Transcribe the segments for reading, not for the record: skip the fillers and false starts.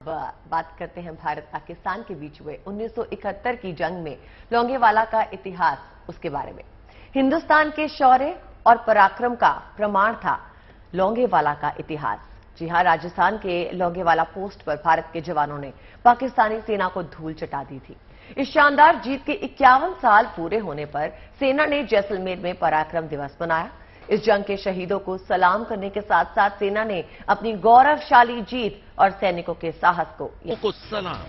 बात करते हैं भारत पाकिस्तान के बीच हुए 1971 की जंग में लोंगेवाला का इतिहास, उसके बारे में। हिंदुस्तान के शौर्य और पराक्रम का प्रमाण था लोंगेवाला का इतिहास। जी हां, राजस्थान के लोंगेवाला पोस्ट पर भारत के जवानों ने पाकिस्तानी सेना को धूल चटा दी थी। इस शानदार जीत के 51 साल पूरे होने पर सेना ने जैसलमेर में पराक्रम दिवस मनाया। इस जंग के शहीदों को सलाम करने के साथ साथ सेना ने अपनी गौरवशाली जीत और सैनिकों के साहस को सलाम।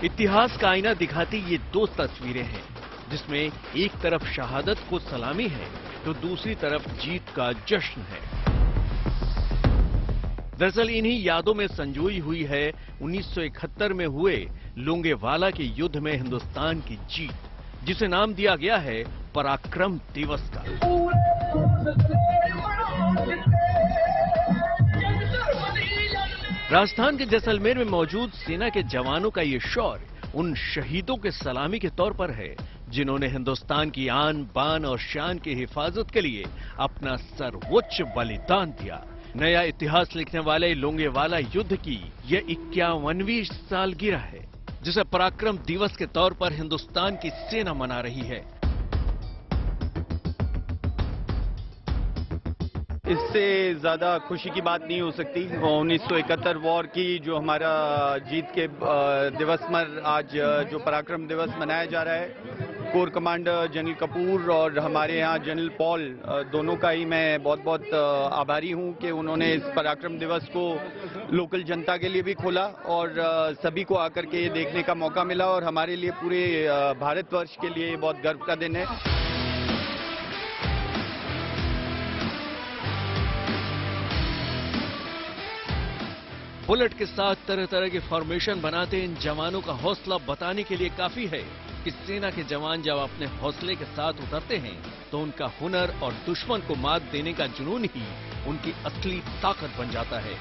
इतिहास का आईना दिखाती ये दो तस्वीरें हैं, जिसमें एक तरफ शहादत को सलामी है तो दूसरी तरफ जीत का जश्न है। दरअसल इन्हीं यादों में संजोई हुई है 1971 में हुए लोंगेवाला के युद्ध में हिंदुस्तान की जीत, जिसे नाम दिया गया है पराक्रम दिवस का। राजस्थान के जैसलमेर में मौजूद सेना के जवानों का ये शौर्य उन शहीदों के सलामी के तौर पर है, जिन्होंने हिंदुस्तान की आन बान और शान की हिफाजत के लिए अपना सर्वोच्च बलिदान दिया। नया इतिहास लिखने वाले लोंगेवाला युद्ध की यह 51वीं सालगिरह है, जिसे पराक्रम दिवस के तौर पर हिंदुस्तान की सेना मना रही है। इससे ज्यादा खुशी की बात नहीं हो सकती। 1971 वॉर की जो हमारा जीत के दिवस पर आज जो पराक्रम दिवस मनाया जा रहा है, कोर कमांडर जनरल कपूर और हमारे यहाँ जनरल पॉल, दोनों का ही मैं बहुत बहुत आभारी हूँ कि उन्होंने इस पराक्रम दिवस को लोकल जनता के लिए भी खोला और सभी को आकर के ये देखने का मौका मिला, और हमारे लिए पूरे भारतवर्ष के लिए बहुत गर्व का दिन है। बुलेट के साथ तरह तरह के फॉर्मेशन बनाते इन जवानों का हौसला बताने के लिए काफी है कि सेना के जवान जब अपने हौसले के साथ उतरते हैं तो उनका हुनर और दुश्मन को मात देने का जुनून ही उनकी असली ताकत बन जाता है।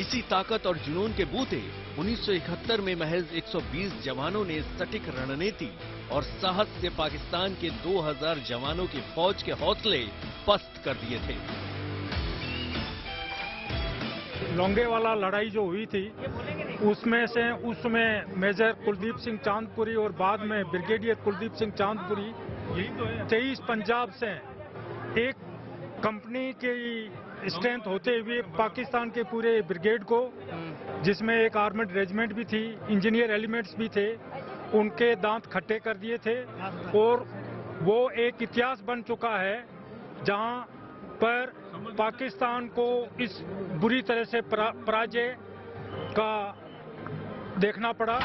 इसी ताकत और जुनून के बूते 1971 में महज 120 जवानों ने सटीक रणनीति और साहस से पाकिस्तान के 2000 जवानों की फौज के हौसले पस्त कर दिए थे। लोंगेवाला लड़ाई जो हुई थी उसमें से उस समय मेजर कुलदीप सिंह चांदपुरी और बाद में ब्रिगेडियर कुलदीप सिंह चांदपुरी 23 पंजाब से एक कंपनी की स्ट्रेंथ होते हुए पाकिस्तान के पूरे ब्रिगेड को, जिसमें एक आर्मड रेजिमेंट भी थी, इंजीनियर एलिमेंट्स भी थे, उनके दांत खट्टे कर दिए थे। और वो एक इतिहास बन चुका है जहां पर पाकिस्तान को इस बुरी तरह से पराजय का देखना पड़ा।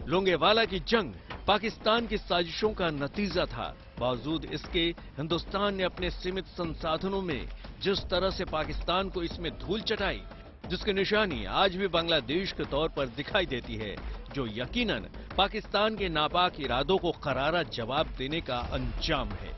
लोंगेवाला की जंग पाकिस्तान की साजिशों का नतीजा था। बावजूद इसके हिंदुस्तान ने अपने सीमित संसाधनों में जिस तरह से पाकिस्तान को इसमें धूल चटाई, जिसकी निशानी आज भी बांग्लादेश के तौर पर दिखाई देती है, जो यकीनन पाकिस्तान के नापाक इरादों को करारा जवाब देने का अंजाम है।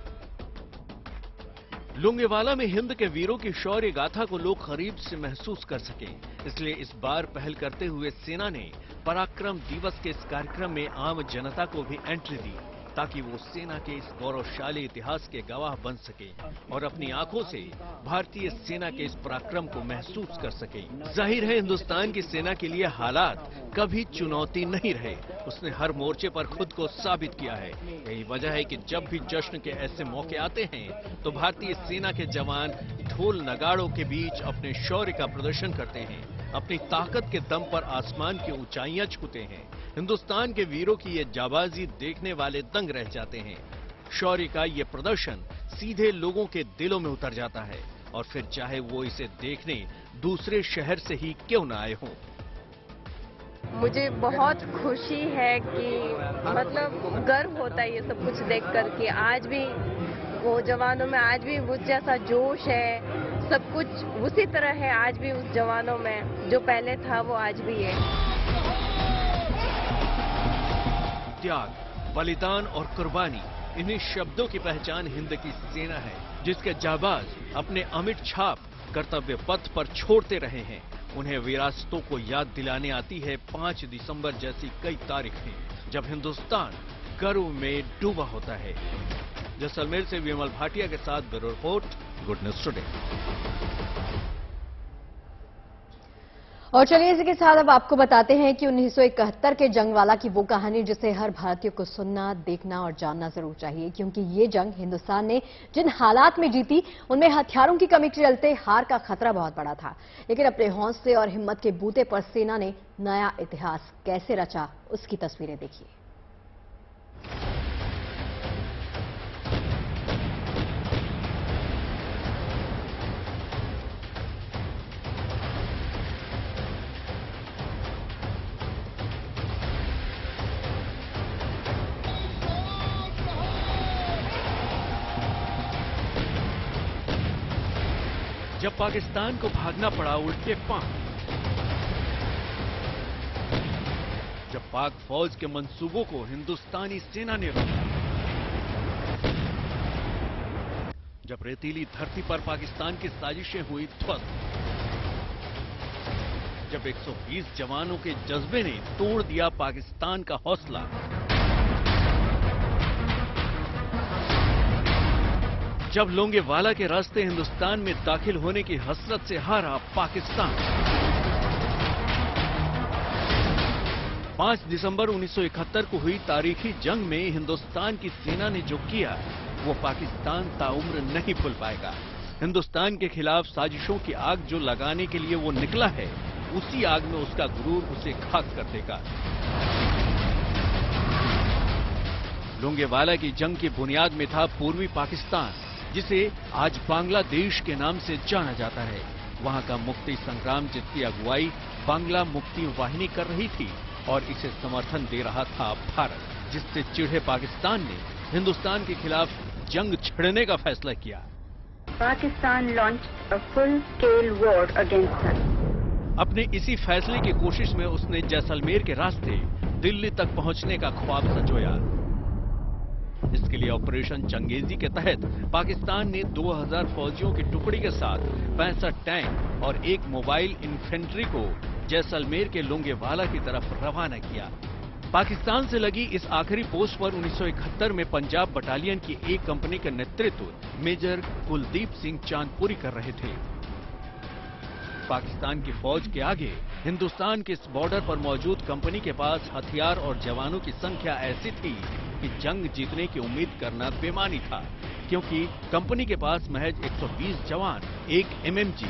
लोंगेवाला में हिंद के वीरों की शौर्य गाथा को लोग करीब से महसूस कर सकें, इसलिए इस बार पहल करते हुए सेना ने पराक्रम दिवस के इस कार्यक्रम में आम जनता को भी एंट्री दी, ताकि वो सेना के इस गौरवशाली इतिहास के गवाह बन सके और अपनी आंखों से भारतीय सेना के इस पराक्रम को महसूस कर सके। जाहिर है हिंदुस्तान की सेना के लिए हालात कभी चुनौती नहीं रहे, उसने हर मोर्चे पर खुद को साबित किया है। यही वजह है कि जब भी जश्न के ऐसे मौके आते हैं तो भारतीय सेना के जवान ढोल नगाड़ों के बीच अपने शौर्य का प्रदर्शन करते हैं, अपनी ताकत के दम पर आसमान की ऊंचाइयां छूते हैं। हिंदुस्तान के वीरों की ये जाबाजी देखने वाले दंग रह जाते हैं। शौर्य का ये प्रदर्शन सीधे लोगों के दिलों में उतर जाता है, और फिर चाहे वो इसे देखने दूसरे शहर से ही क्यों न आए हों। मुझे बहुत खुशी है कि मतलब गर्व होता है ये सब कुछ देखकर कि आज भी वो जवानों में आज भी उस जैसा जोश है, सब कुछ उसी तरह है आज भी उस जवानों में, जो पहले था वो आज भी है। त्याग, बलिदान और कुर्बानी, इन्हीं शब्दों की पहचान हिंद की सेना है, जिसके जाबाज अपने अमिट छाप कर्तव्य पथ पर छोड़ते रहे हैं। उन्हें विरासतों को याद दिलाने आती है 5 दिसंबर जैसी कई तारीखें, जब हिंदुस्तान गर्व में डूबा होता है। जैसलमेर से विमल भाटिया के साथ bureau report, good news today. और चलिए इसी के साथ अब आपको बताते हैं कि 1971 के जंगवाला की वो कहानी जिसे हर भारतीय को सुनना, देखना और जानना जरूर चाहिए, क्योंकि ये जंग हिंदुस्तान ने जिन हालात में जीती उनमें हथियारों की कमी के चलते हार का खतरा बहुत बड़ा था। लेकिन अपने हौसले और हिम्मत के बूते पर सेना ने नया इतिहास कैसे रचा, उसकी तस्वीरें देखिए। जब पाकिस्तान को भागना पड़ा उल्टे पांव, जब पाक फौज के मंसूबों को हिंदुस्तानी सेना ने रोका, जब रेतीली धरती पर पाकिस्तान की साजिशें हुई ध्वस्त, जब 120 जवानों के जज्बे ने तोड़ दिया पाकिस्तान का हौसला, जब लोंगेवाला के रास्ते हिंदुस्तान में दाखिल होने की हसरत से हारा पाकिस्तान। 5 दिसंबर 1971 को हुई तारीखी जंग में हिंदुस्तान की सेना ने जो किया वो पाकिस्तान ताउम्र नहीं भूल पाएगा। हिंदुस्तान के खिलाफ साजिशों की आग जो लगाने के लिए वो निकला है, उसी आग में उसका गुरूर उसे खाक कर देगा। लोंगेवाला की जंग की बुनियाद में था पूर्वी पाकिस्तान, जिसे आज बांग्लादेश के नाम से जाना जाता है। वहां का मुक्ति संग्राम जिसकी अगुवाई बांग्ला मुक्ति वाहिनी कर रही थी और इसे समर्थन दे रहा था भारत, जिससे चिढ़े पाकिस्तान ने हिंदुस्तान के खिलाफ जंग छिड़ने का फैसला किया। Pakistan launched a full scale war against us. अपने इसी फैसले की कोशिश में उसने जैसलमेर के रास्ते दिल्ली तक पहुंचने का ख्वाब संजोया। इसके लिए ऑपरेशन चंगेजी के तहत पाकिस्तान ने 2000 फौजियों की टुकड़ी के साथ 65 टैंक और 1 मोबाइल इन्फेंट्री को जैसलमेर के लोंगेवाला की तरफ रवाना किया। पाकिस्तान से लगी इस आखिरी पोस्ट पर 1971 में पंजाब बटालियन की एक कंपनी का नेतृत्व मेजर कुलदीप सिंह चांदपुरी कर रहे थे। पाकिस्तान की फौज के आगे हिंदुस्तान के इस बॉर्डर पर मौजूद कंपनी के पास हथियार और जवानों की संख्या ऐसी थी कि जंग जीतने की उम्मीद करना बेमानी था, क्योंकि कंपनी के पास महज 120 जवान, 1 MMG,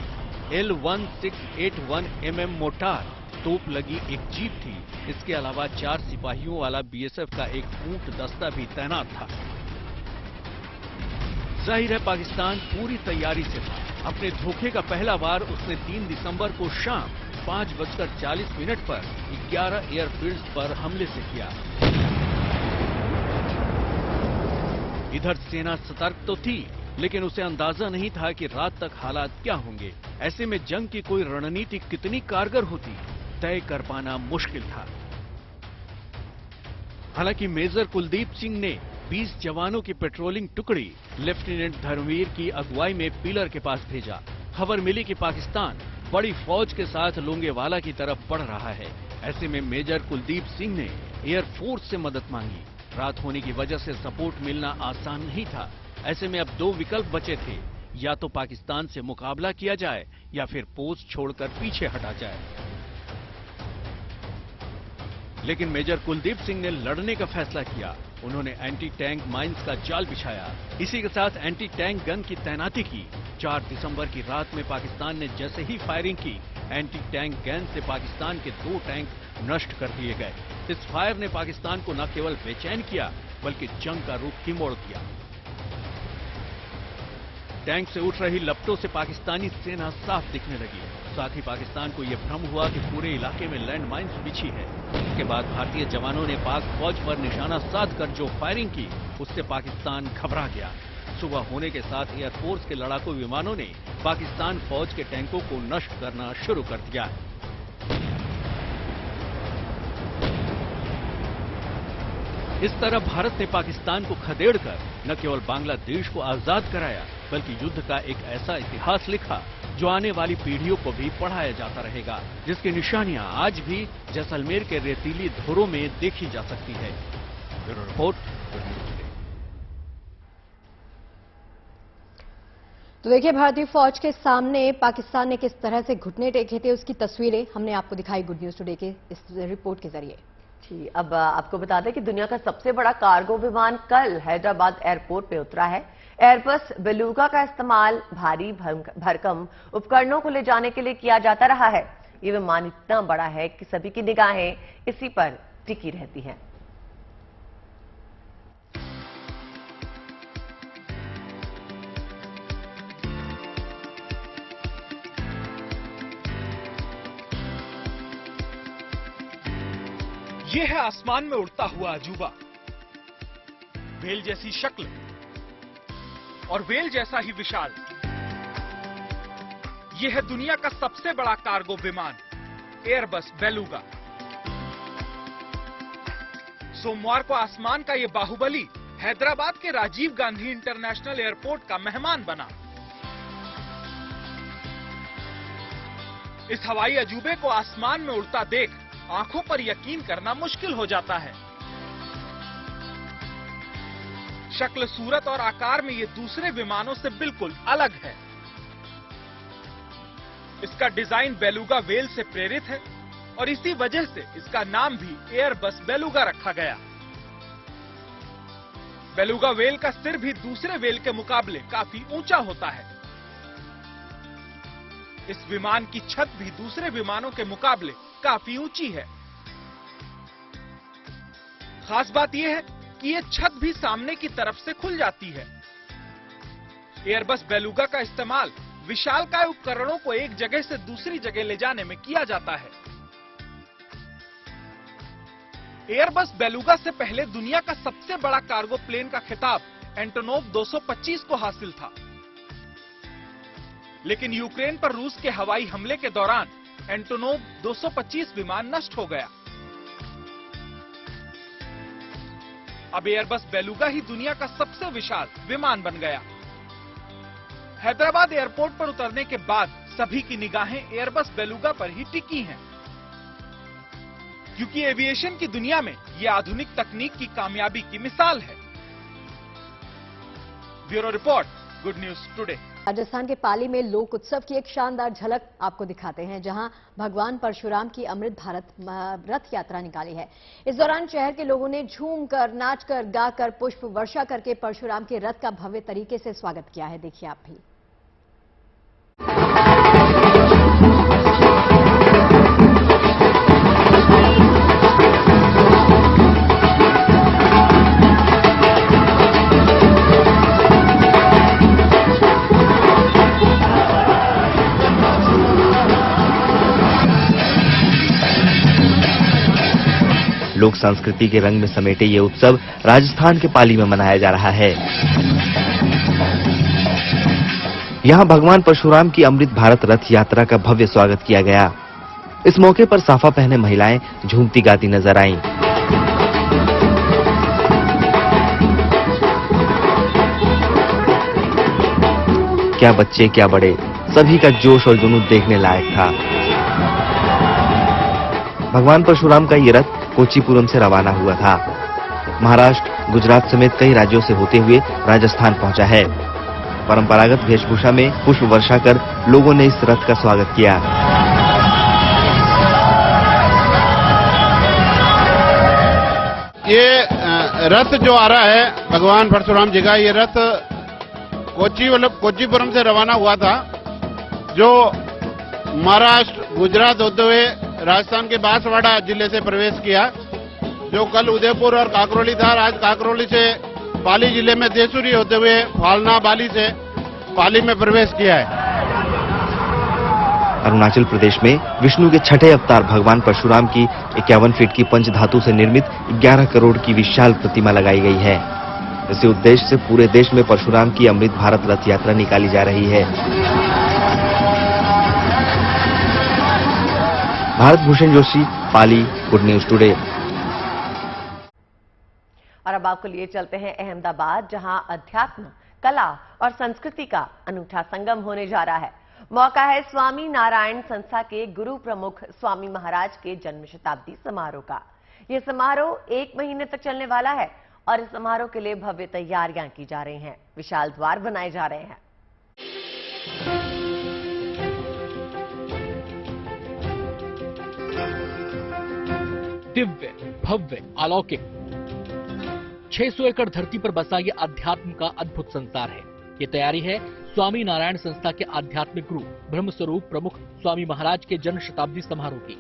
L1681 mm मोटार, तोप लगी एक जीप थी। इसके अलावा 4 सिपाहियों वाला BSF का एक ऊंट दस्ता भी तैनात था। जाहिर है पाकिस्तान पूरी तैयारी से था। अपने धोखे का पहला वार उसने 3 दिसंबर को शाम 5:40 पर 11 एयरफील्ड्स पर हमले से किया। इधर सेना सतर्क तो थी, लेकिन उसे अंदाजा नहीं था कि रात तक हालात क्या होंगे। ऐसे में जंग की कोई रणनीति कितनी कारगर होती, तय कर पाना मुश्किल था। हालांकि मेजर कुलदीप सिंह ने 20 जवानों की पेट्रोलिंग टुकड़ी लेफ्टिनेंट धर्मवीर की अगुवाई में पिलर के पास भेजा। खबर मिली कि पाकिस्तान बड़ी फौज के साथ लोंगेवाला की तरफ बढ़ रहा है। ऐसे में मेजर कुलदीप सिंह ने एयरफोर्स से मदद मांगी। रात होने की वजह से सपोर्ट मिलना आसान नहीं था। ऐसे में अब 2 विकल्प बचे थे, या तो पाकिस्तान से मुकाबला किया जाए या फिर पोस्ट छोड़कर पीछे हटा जाए। लेकिन मेजर कुलदीप सिंह ने लड़ने का फैसला किया। उन्होंने एंटी टैंक माइंस का जाल बिछाया। इसी के साथ एंटी टैंक गन की तैनाती की। 4 दिसंबर की रात में पाकिस्तान ने जैसे ही फायरिंग की, एंटी टैंक गन से पाकिस्तान के 2 टैंक नष्ट कर दिए गए। इस फायर ने पाकिस्तान को न केवल बेचैन किया, बल्कि जंग का रुख ही मोड़ दिया। टैंक से उठ रही लपटों से पाकिस्तानी सेना साफ दिखने लगी। साथ ही पाकिस्तान को यह भ्रम हुआ कि पूरे इलाके में लैंड माइन्स बिछी है। इसके बाद भारतीय जवानों ने पाक फौज पर निशाना साधकर जो फायरिंग की, उससे पाकिस्तान घबरा गया। सुबह होने के साथ एयरफोर्स के लड़ाकू विमानों ने पाकिस्तान फौज के टैंकों को नष्ट करना शुरू कर दिया। इस तरह भारत ने पाकिस्तान को खदेड़कर न केवल बांग्लादेश को आजाद कराया, बल्कि युद्ध का एक ऐसा इतिहास लिखा जो आने वाली पीढ़ियों को भी पढ़ाया जाता रहेगा, जिसकी निशानियां आज भी जैसलमेर के रेतीली धोरों में देखी जा सकती है। Bureau report. तो देखिए, भारतीय फौज के सामने पाकिस्तान ने किस तरह से घुटने टेके थे, उसकी तस्वीरें हमने आपको दिखाई गुड न्यूज टुडे के इस रिपोर्ट के जरिए। जी, अब आपको बता दें कि दुनिया का सबसे बड़ा कार्गो विमान कल हैदराबाद एयरपोर्ट पे उतरा है। एयरबस बेलूगा का इस्तेमाल भारी भरकम उपकरणों को ले जाने के लिए किया जाता रहा है। ये विमान इतना बड़ा है कि सभी की निगाहें इसी पर टिकी रहती हैं। ये है आसमान में उड़ता हुआ अजूबा, व्हेल जैसी शक्ल और व्हेल जैसा ही विशाल। ये है दुनिया का सबसे बड़ा कार्गो विमान एयरबस बेलूगा। सोमवार को आसमान का ये बाहुबली हैदराबाद के राजीव गांधी इंटरनेशनल एयरपोर्ट का मेहमान बना। इस हवाई अजूबे को आसमान में उड़ता देख आंखों पर यकीन करना मुश्किल हो जाता है। शक्ल, सूरत और आकार में ये दूसरे विमानों से बिल्कुल अलग है। इसका डिजाइन बेलूगा व्हेल से प्रेरित है और इसी वजह से इसका नाम भी एयरबस बेलूगा रखा गया। बेलूगा व्हेल का सिर भी दूसरे व्हेल के मुकाबले काफी ऊंचा होता है। इस विमान की छत भी दूसरे विमानों के मुकाबले काफी ऊंची है। खास बात यह है कि यह छत भी सामने की तरफ से खुल जाती है। एयरबस बेलूगा का इस्तेमाल विशालकाय उपकरणों को एक जगह से दूसरी जगह ले जाने में किया जाता है। एयरबस बेलूगा से पहले दुनिया का सबसे बड़ा कार्गो प्लेन का खिताब एंटोनोव 225 को हासिल था, लेकिन यूक्रेन पर रूस के हवाई हमले के दौरान एंटोनोव 225 विमान नष्ट हो गया। अब एयरबस बेलूगा ही दुनिया का सबसे विशाल विमान बन गया। हैदराबाद एयरपोर्ट पर उतरने के बाद सभी की निगाहें एयरबस बेलूगा पर ही टिकी हैं, क्योंकि एविएशन की दुनिया में यह आधुनिक तकनीक की कामयाबी की मिसाल है। Bureau report, good news today. Rajasthan के पाली में लोक उत्सव की एक शानदार झलक आपको दिखाते हैं, जहां भगवान परशुराम की अमृत भारत रथ यात्रा निकाली है। इस दौरान शहर के लोगों ने झूमकर, नाचकर, गाकर, पुष्प वर्षा करके परशुराम के रथ का भव्य तरीके से स्वागत किया है। देखिए आप भी। लोक संस्कृति के रंग में समेटे ये उत्सव राजस्थान के पाली में मनाया जा रहा है। यहाँ भगवान परशुराम की अमृत भारत रथ यात्रा का भव्य स्वागत किया गया। इस मौके पर साफा पहने महिलाएं झूमती गाती नजर आईं। क्या बच्चे क्या बड़े, सभी का जोश और जुनून देखने लायक था। भगवान परशुराम का ये रथ कोच्चीपुरम से रवाना हुआ था। महाराष्ट्र, गुजरात समेत कई राज्यों से होते हुए राजस्थान पहुंचा है। परंपरागत वेशभूषा में पुष्प वर्षा कर लोगों ने इस रथ का स्वागत किया। ये रथ जो आ रहा है भगवान परशुराम जी का, ये रथ कोच्चीपुरम से रवाना हुआ था, जो महाराष्ट्र, गुजरात होते हुए राजस्थान के बांसवाड़ा जिले से प्रवेश किया, जो कल उदयपुर और काकरोली था। आज काकरोली से पाली जिले में देसूरी होते हुए फालना बाली से पाली में प्रवेश किया है। अरुणाचल प्रदेश में विष्णु के छठे अवतार भगवान परशुराम की 51 फीट की पंच धातु से निर्मित 11 करोड़ की विशाल प्रतिमा लगाई गई है। इसी उद्देश्य से पूरे देश में परशुराम की अमृत भारत रथ यात्रा निकाली जा रही है। भारत भूषण जोशी, पाली, गुड न्यूज टुडे। और अब आपको लिए चलते हैं अहमदाबाद, जहां अध्यात्म, कला और संस्कृति का अनूठा संगम होने जा रहा है। मौका है स्वामी नारायण संस्था के गुरु प्रमुख स्वामी महाराज के जन्म शताब्दी समारोह का। यह समारोह 1 महीने तक चलने वाला है और इस समारोह के लिए भव्य तैयारियां की जा रही हैं। विशाल द्वार बनाए जा रहे हैं। दिव्य, भव्य, अलौकिक। 600 एकड़ धरती पर बसा ये अध्यात्म का अद्भुत संसार है। ये तैयारी है स्वामी नारायण संस्था के आध्यात्मिक गुरु ब्रह्म स्वरूप प्रमुख स्वामी महाराज के जन्म शताब्दी समारोह की।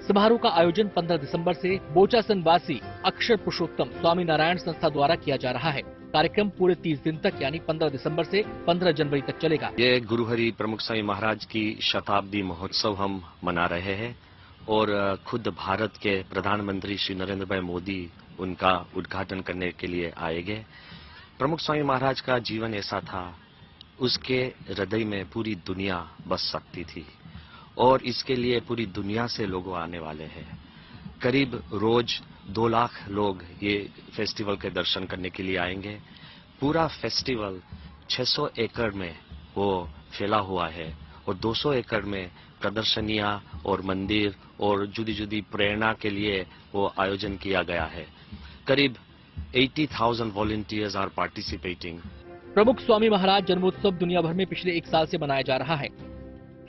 समारोह का आयोजन 15 दिसंबर से बोचासन वासी अक्षर पुरुषोत्तम स्वामी नारायण संस्था द्वारा किया जा रहा है। कार्यक्रम पूरे 30 दिन तक यानी 15 दिसंबर से 15 जनवरी तक चलेगा। ये गुरुहरि प्रमुख स्वामी महाराज की शताब्दी महोत्सव हम मना रहे हैं और खुद भारत के प्रधानमंत्री श्री नरेंद्र भाई मोदी उनका उद्घाटन करने के लिए आएंगे। प्रमुख स्वामी महाराज का जीवन ऐसा था, उसके हृदय में पूरी दुनिया बस सकती थी और इसके लिए पूरी दुनिया से लोग आने वाले हैं। करीब रोज 2 लाख लोग ये फेस्टिवल के दर्शन करने के लिए आएंगे। पूरा फेस्टिवल 600 एकड़ में वो फैला हुआ है और 200 एकड़ में प्रदर्शनियां और मंदिर और जुदी जुदी प्रेरणा के लिए वो आयोजन किया गया है। करीब 80,000 वॉलंटियर्स आर पार्टिसिपेटिंग। प्रमुख स्वामी महाराज जन्मोत्सव दुनिया भर में पिछले 1 साल से मनाया जा रहा है।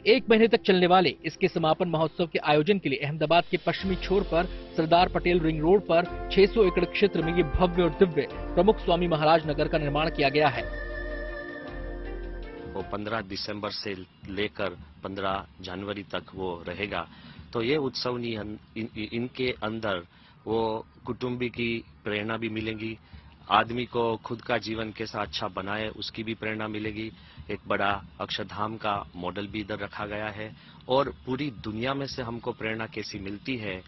1 महीने तक चलने वाले इसके समापन महोत्सव के आयोजन के लिए अहमदाबाद के पश्चिमी छोर पर सरदार पटेल रिंग रोड पर 600 एकड़ क्षेत्र में ये भव्य और दिव्य प्रमुख स्वामी महाराज नगर का निर्माण किया गया है। वो 15 दिसंबर से लेकर 15 जनवरी तक वो रहेगा। तो ये उत्सव इनके अंदर वो कुटुंबी की प्रेरणा भी मिलेगी, आदमी को खुद का जीवन कैसा अच्छा बनाए उसकी भी प्रेरणा मिलेगी। एक बड़ा अक्षरधाम का मॉडल भी इधर रखा गया है और पूरी दुनिया में से हमको प्रेरणा कैसी मिलती है,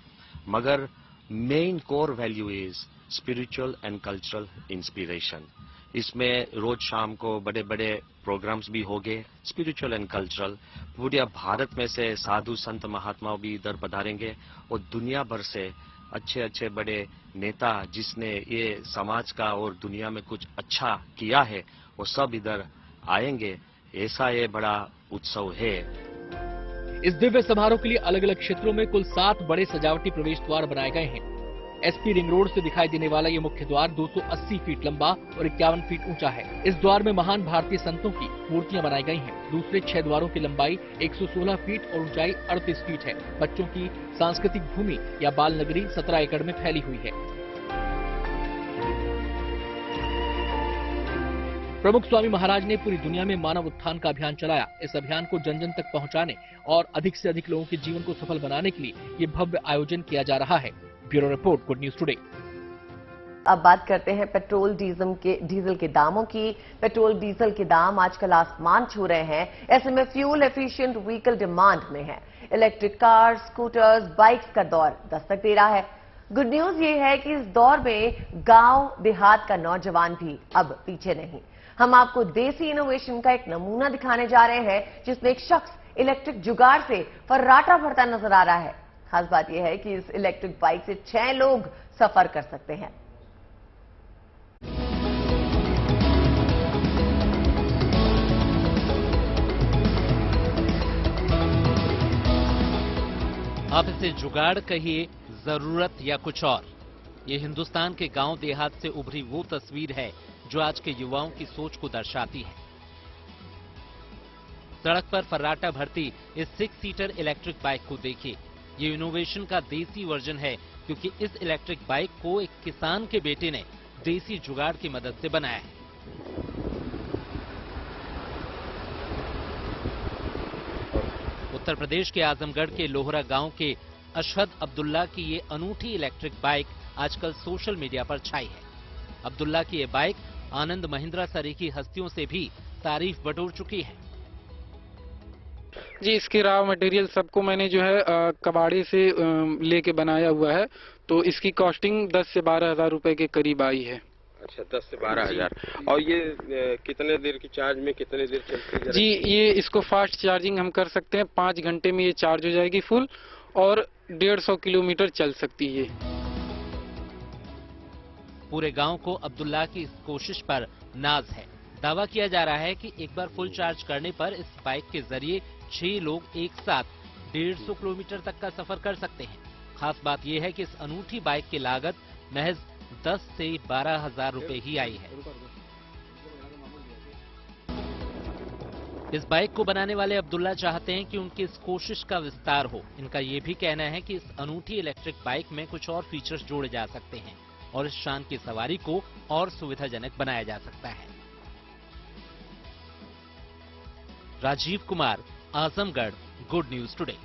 मगर main core value is spiritual and cultural inspiration. इसमें रोज शाम को बड़े बड़े प्रोग्राम्स भी होंगे, स्पिरिचुअल एंड कल्चरल। पूरे भारत में से साधु संत महात्मा भी इधर पधारेंगे और दुनिया भर से अच्छे अच्छे बड़े नेता जिसने ये समाज का और दुनिया में कुछ अच्छा किया है वो सब इधर आएंगे। ऐसा ये बड़ा उत्सव है। इस दिव्य समारोह के लिए अलग अलग क्षेत्रों में कुल 7 बड़े सजावटी प्रवेश द्वार बनाए गए हैं। एसपी रिंग रोड से दिखाई देने वाला ये मुख्य द्वार 280 फीट लंबा और 51 फीट ऊंचा है। इस द्वार में महान भारतीय संतों की मूर्तियां बनाई गई हैं। दूसरे 6 द्वारों की लंबाई 116 फीट और ऊंचाई 38 फीट है। बच्चों की सांस्कृतिक भूमि या बाल नगरी 17 एकड़ में फैली हुई है। प्रमुख स्वामी महाराज ने पूरी दुनिया में मानव उत्थान का अभियान चलाया। इस अभियान को जन जन तक पहुंचाने और अधिक से अधिक लोगों के जीवन को सफल बनाने के लिए ये भव्य आयोजन किया जा रहा है। Bureau report, good news today. अब बात करते हैं पेट्रोल डीजल के दामों की। पेट्रोल डीजल के दाम आजकल आसमान छू रहे हैं। ऐसे में फ्यूल एफिशिएंट व्हीकल डिमांड में है। इलेक्ट्रिक कार, स्कूटर्स, बाइक्स का दौर दस्तक दे रहा है। गुड न्यूज ये है कि इस दौर में गांव देहात का नौजवान भी अब पीछे नहीं। हम आपको देसी इनोवेशन का एक नमूना दिखाने जा रहे हैं जिसमें एक शख्स इलेक्ट्रिक जुगाड़ से फर्राटा भरता नजर आ रहा है। खास बात यह है कि इस इलेक्ट्रिक बाइक से 6 लोग सफर कर सकते हैं। आप इसे जुगाड़ कहिए, जरूरत या कुछ और, ये हिंदुस्तान के गांव देहात से उभरी वो तस्वीर है जो आज के युवाओं की सोच को दर्शाती है। सड़क पर फर्राटा भरती इस 6 सीटर इलेक्ट्रिक बाइक को देखिए। ये इनोवेशन का देसी वर्जन है क्योंकि इस इलेक्ट्रिक बाइक को एक किसान के बेटे ने देसी जुगाड़ की मदद से बनाया है। उत्तर प्रदेश के आजमगढ़ के लोहरा गांव के अशहद अब्दुल्ला की ये अनूठी इलेक्ट्रिक बाइक आजकल सोशल मीडिया पर छाई है। अब्दुल्ला की ये बाइक आनंद महिंद्रा सरीखी हस्तियों से भी तारीफ बटोर चुकी है। जी, इसके रॉ मटेरियल सबको मैंने जो है कबाड़ी से लेके बनाया हुआ है, तो इसकी कॉस्टिंग 10 से 12 हज़ार रुपए के करीब आई है। अच्छा, 10 से 12 हज़ार। और ये कितने देर की चार्ज में कितने देर चलती है? जी, ये इसको फास्ट चार्जिंग हम कर सकते हैं। 5 घंटे में ये चार्ज हो जाएगी फुल और 150 किलोमीटर चल सकती है। पूरे गांव को अब्दुल्ला की इस कोशिश पर नाज है। दावा किया जा रहा है कि एक बार फुल चार्ज करने पर इस बाइक के जरिए 6 लोग एक साथ 150 किलोमीटर तक का सफर कर सकते हैं। खास बात यह है कि इस अनूठी बाइक की लागत महज 10 से 12 हज़ार रुपए ही आई है। इस बाइक को बनाने वाले अब्दुल्ला चाहते हैं कि उनकी इस कोशिश का विस्तार हो। इनका ये भी कहना है कि इस अनूठी इलेक्ट्रिक बाइक में कुछ और फीचर्स जोड़े जा सकते हैं और इस शान की सवारी को और सुविधाजनक बनाया जा सकता है। Rajeev Kumar, Azamgarh, good news today.